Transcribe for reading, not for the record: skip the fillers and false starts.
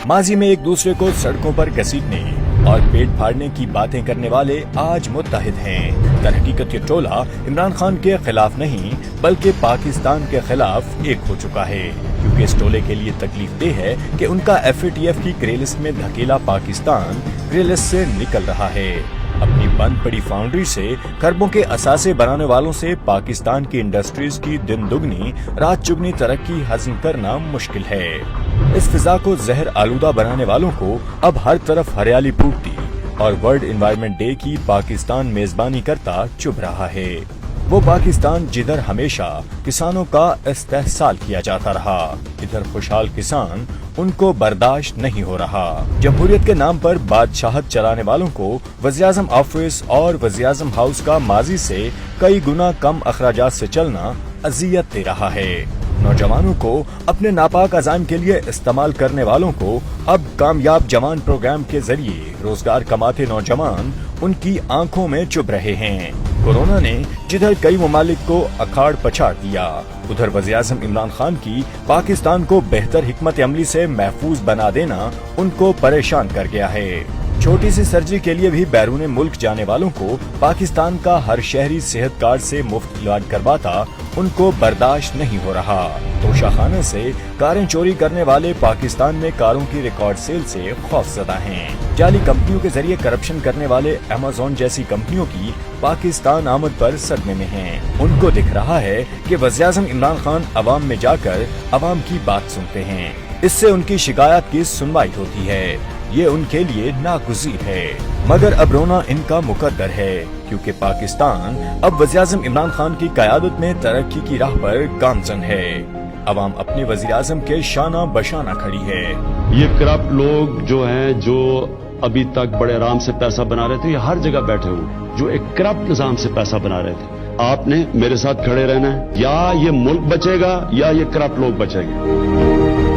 माजी में एक दूसरे को सड़कों पर घसीटने और पेट फाड़ने की बातें करने वाले आज मुत्तहिद हैं। दरहकीकत ये टोला इमरान खान के खिलाफ नहीं बल्कि पाकिस्तान के खिलाफ एक हो चुका है, क्योंकि इस टोले के लिए तकलीफ दे है कि उनका FATF की ग्रे लिस्ट में धकेला पाकिस्तान ग्रे लिस्ट से निकल रहा है। अपनी बंद पड़ी फाउंड्री से खरबों के असासे बनाने वालों से पाकिस्तान की इंडस्ट्रीज की दिन दुगनी रात चुगनी तरक्की हजम करना मुश्किल है। इस फिजा को जहर आलूदा बनाने वालों को अब हर तरफ हरियाली फूटती और वर्ल्ड एनवायरनमेंट डे की पाकिस्तान मेजबानी करता चुभ रहा है। वो पाकिस्तान जिधर हमेशा किसानों का इस्तेहसाल किया जाता रहा, इधर खुशहाल किसान उनको बर्दाश्त नहीं हो रहा। जमहूरियत के नाम पर बादशाहत चलाने वालों को वज़ीर-ए-आज़म ऑफिस और वज़ीर-ए-आज़म हाउस का माजी से कई गुना कम अखराजात से चलना अजियत दे रहा है। नौजवानों को अपने नापाक अज़ाइम के लिए इस्तेमाल करने वालों को अब कामयाब जवान प्रोग्राम के जरिए रोजगार कमाते नौजवान उनकी आंखों में चुभ रहे हैं। कोरोना ने जिधर कई ममालिक को अखाड़ पछाड़ दिया, उधर वज़ीर-ए-आज़म इमरान खान की पाकिस्तान को बेहतर हिकमत अमली से महफूज बना देना उनको परेशान कर गया है। छोटी सी सर्जरी के लिए भी बैरून मुल्क जाने वालों को पाकिस्तान का हर शहरी सेहत कार्ड से मुफ्त इलाज करवाता उनको बर्दाश्त नहीं हो रहा। तोशाखाने से कारें चोरी करने वाले पाकिस्तान में कारों की रिकॉर्ड सेल से खौफजदा हैं। जाली कंपनियों के जरिए करप्शन करने वाले अमेज़न जैसी कंपनियों की पाकिस्तान आमद पर सदमे में हैं। उनको दिख रहा है कि वज़ीर-ए-आज़म इमरान खान अवाम में जाकर अवाम की बात सुनते हैं, इससे उनकी शिकायत की सुनवाई होती है। ये उनके लिए नागुज़ीर है, मगर अब रोना इनका मुकद्दर है, क्योंकि पाकिस्तान अब वज़ीर-ए-आज़म इमरान खान की क़यादत में तरक्की की राह पर गामज़न है। अवाम अपने वज़ीर-ए-आज़म के शाना बशाना खड़ी है। ये करप्ट लोग जो हैं, जो अभी तक बड़े आराम से पैसा बना रहे थे, ये हर जगह बैठे हुए जो एक करप्ट निजाम से पैसा बना रहे थे। आपने मेरे साथ खड़े रहना है, या ये मुल्क बचेगा या ये करप्ट लोग बचेंगे।